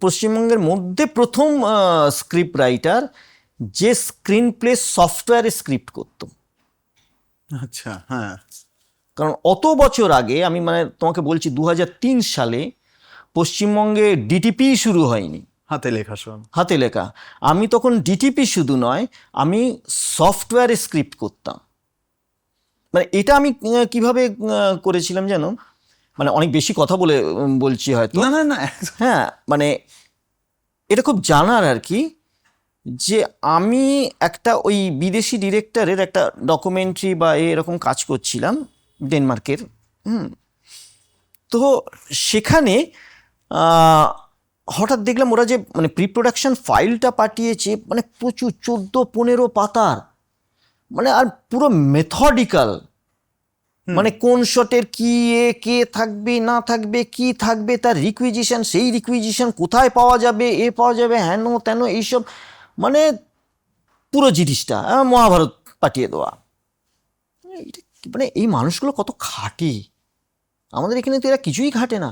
পশ্চিমবঙ্গের মধ্যে প্রথম স্ক্রিপ্ট রাইটার যে স্ক্রিন প্লে সফটওয়্যারে স্ক্রিপ্ট করতো। আচ্ছা, হ্যাঁ। কারণ অত বছর আগে, আমি মানে তোমাকে বলছি 2003 সালে পশ্চিমবঙ্গে ডিটিপি শুরু হয়নি, হাতে লেখা সব। হাতে লেখা। আমি তখন ডিটিপি শুধু নয়, আমি সফটওয়্যারে স্ক্রিপ্ট করতাম। মানে এটা আমি কিভাবে করেছিলাম জানো, মানে অনেক বেশি কথা বলছি হয়তো। না না না, হ্যাঁ, মানে এটা খুব জানার আর কি, যে আমি একটা ওই বিদেশি ডিরেক্টরের একটা ডকুমেন্টারি বা এরকম কাজ করছিলাম ডেনমার্কের। তো সেখানে হঠাৎ দেখলাম ওরা যে মানে প্রি প্রোডাকশন ফাইলটা পাঠিয়েছে, মানে প্রচুর 14-15 পাতার, মানে আর পুরো মেথডিক্যাল, মানে কোন শটের কি কে থাকবে না থাকবে, কি থাকবে তার রিকুইজিশন, সেই রিকুইজিশন কোথায় পাওয়া যাবে, পাওয়া যাবে হেন তেন, এইসব মানে পুরো জিনিসটা মহাভারত পাঠিয়ে দেওয়া। মানে এই মানুষগুলো কত খাটে, আমাদের এখানে তো এরা কিছুই খাটে না।